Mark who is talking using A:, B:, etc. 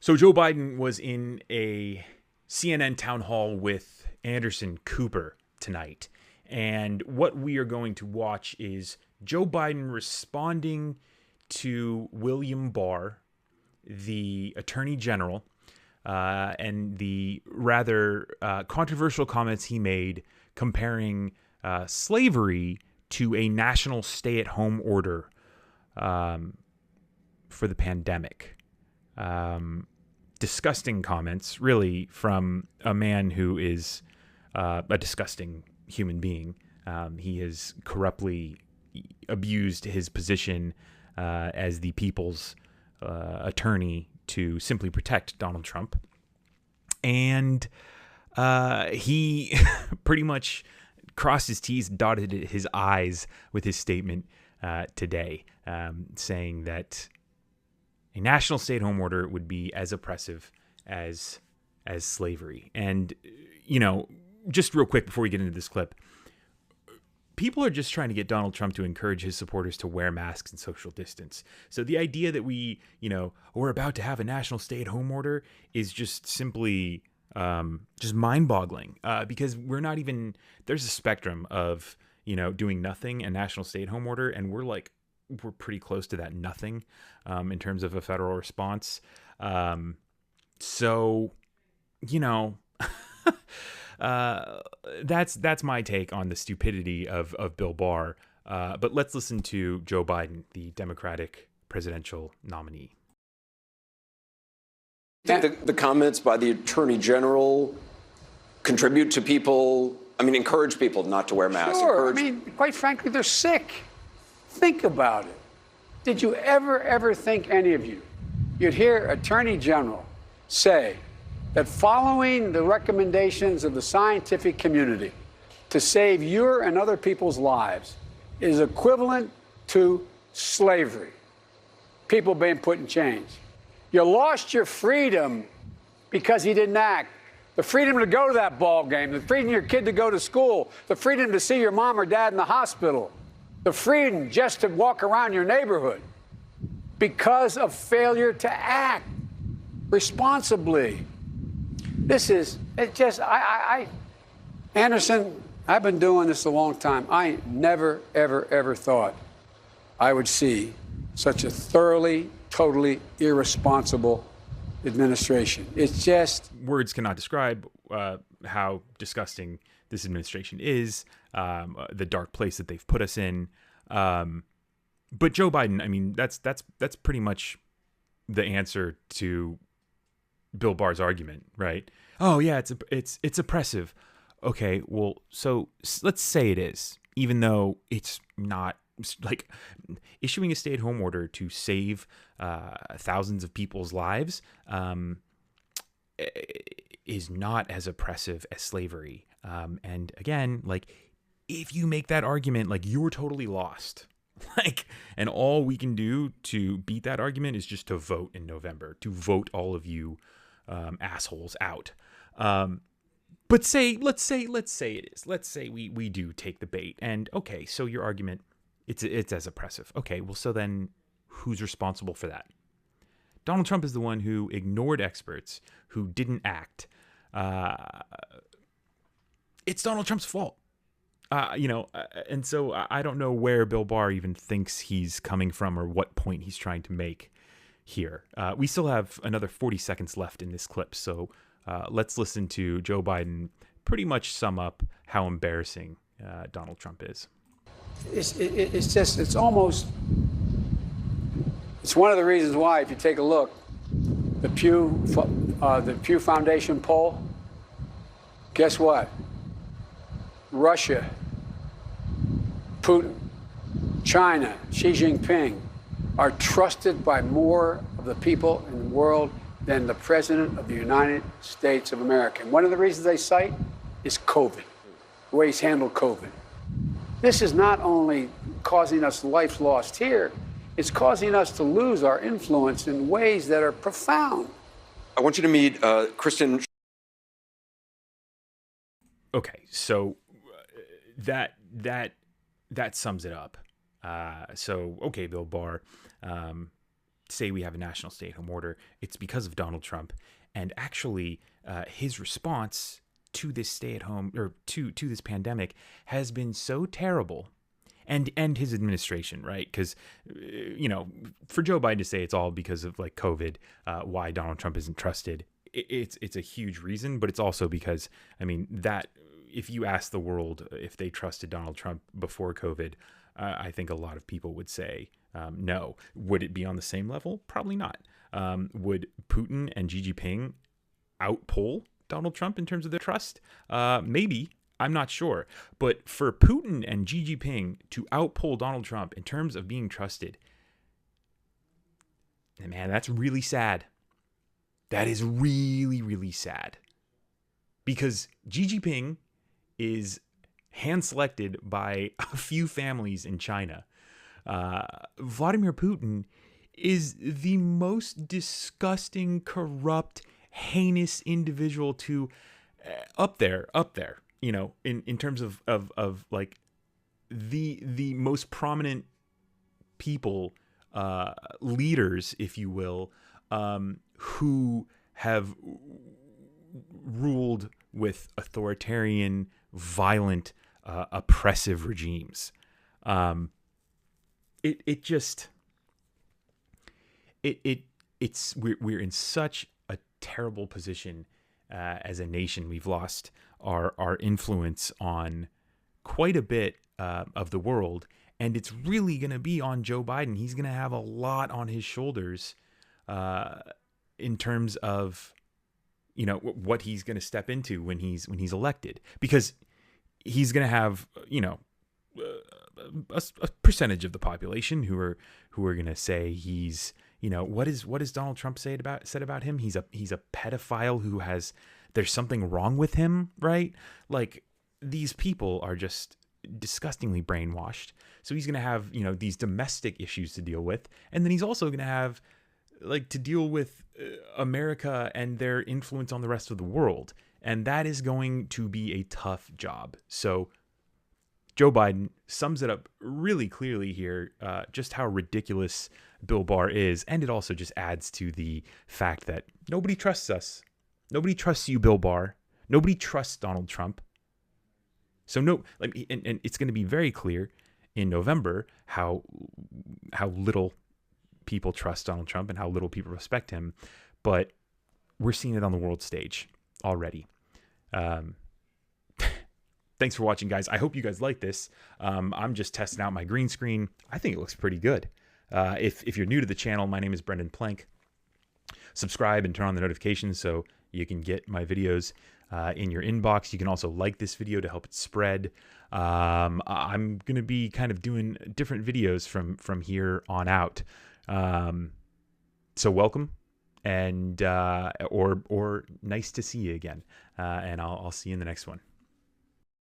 A: So Joe Biden was in a CNN town hall with Anderson Cooper tonight. And what we are going to watch is Joe Biden responding to William Barr, the Attorney General, and the rather controversial comments he made comparing slavery to a national stay-at-home order for the pandemic. Disgusting comments, really, from a man who is a disgusting human being. He has corruptly abused his position as the people's attorney to simply protect Donald Trump. And he pretty much crossed his T's, dotted his I's with his statement today, saying that a national stay-at-home order would be as oppressive as slavery. And, just real quick before we get into this clip, people are just trying to get Donald Trump to encourage his supporters to wear masks and social distance. So the idea that we're about to have a national stay-at-home order is just simply just mind-boggling, because we're not even, there's a spectrum of, doing nothing and national stay-at-home order, and we're pretty close to that nothing in terms of a federal response. That's my take on the stupidity of Bill Barr. But let's listen to Joe Biden, the Democratic presidential nominee.
B: I think the comments by the Attorney General contribute to people, encourage people not to wear masks.
C: Sure. Quite frankly, they're sick. Think about it. Did you ever think, any of you, you'd hear Attorney General say that following the recommendations of the scientific community to save your and other people's lives is equivalent to slavery, people being put in chains? You lost your freedom because he didn't act. The freedom to go to that ball game, the freedom of your kid to go to school, the freedom to see your mom or dad in the hospital, the freedom just to walk around your neighborhood because of failure to act responsibly. Anderson, I've been doing this a long time. I never, ever thought I would see such a thoroughly, totally irresponsible administration. It's just...
A: Words cannot describe how disgusting this administration is, the dark place that they've put us in. But Joe Biden, that's pretty much the answer to Bill Barr's argument, right? Oh yeah, it's oppressive. Okay, well, so let's say it is, even though it's not. Like, issuing a stay-at-home order to save thousands of people's lives is not as oppressive as slavery. And again, if you make that argument, you're totally lost. And all we can do to beat that argument is just to vote in November, to vote all of you assholes out. But let's say it is. Let's say we do take the bait. And okay, so your argument, it's as oppressive. Okay, well, so then who's responsible for that? Donald Trump is the one who ignored experts, who didn't act. It's Donald Trump's fault. And so I don't know where Bill Barr even thinks he's coming from or what point he's trying to make here. We still have another 40 seconds left in this clip, so let's listen to Joe Biden pretty much sum up how embarrassing Donald Trump is.
C: It's one of the reasons why, if you take a look, the Pew Foundation poll, guess what? Russia, Putin, China, Xi Jinping are trusted by more of the people in the world than the President of the United States of America. And one of the reasons they cite is COVID, the way he's handled COVID. This is not only causing us life lost here, it's causing us to lose our influence in ways that are profound.
B: I want you to meet Kristen.
A: Okay, so that sums it up. Okay, Bill Barr, say we have a national stay-at-home order, it's because of Donald Trump. And actually, his response to this stay-at-home or to this pandemic has been so terrible. And his administration, right? Because, for Joe Biden to say it's all because of like COVID, why Donald Trump isn't trusted, it's a huge reason. But it's also because, that if you ask the world if they trusted Donald Trump before COVID, I think a lot of people would say no. Would it be on the same level? Probably not. Would Putin and Xi Jinping outpoll Donald Trump in terms of their trust? Maybe. I'm not sure. But for Putin and Xi Jinping to outpoll Donald Trump in terms of being trusted, man, that's really sad. That is really, really sad. Because Xi Jinping is hand-selected by a few families in China. Vladimir Putin is the most disgusting, corrupt, heinous individual to up there. In terms of like the most prominent people, leaders, if you will, who have ruled with authoritarian, violent, oppressive regimes. We're in such a terrible position as a nation. We've lost our influence on quite a bit of the world, and it's really going to be on Joe Biden. He's going to have a lot on his shoulders in terms of what he's going to step into when he's elected, because he's going to have a percentage of the population who are going to say he's what does Donald Trump said about him? He's a pedophile who there's something wrong with him, right? Like, these people are just disgustingly brainwashed. So he's going to have, these domestic issues to deal with. And then he's also going to have to deal with America and their influence on the rest of the world. And that is going to be a tough job. So Joe Biden sums it up really clearly here, just how ridiculous Bill Barr is. And it also just adds to the fact that nobody trusts us. Nobody trusts you, Bill Barr. Nobody trusts Donald Trump. So and it's going to be very clear in November how little people trust Donald Trump and how little people respect him. But we're seeing it on the world stage already. Thanks for watching, guys. I hope you guys like this. I'm just testing out my green screen. I think it looks pretty good. If you're new to the channel, my name is Brendan Plank. Subscribe and turn on the notifications so you can get my videos in your inbox. You can also like this video to help it spread. I'm going to be kind of doing different videos from here on out. So welcome, and or nice to see you again. And I'll see you in the next one.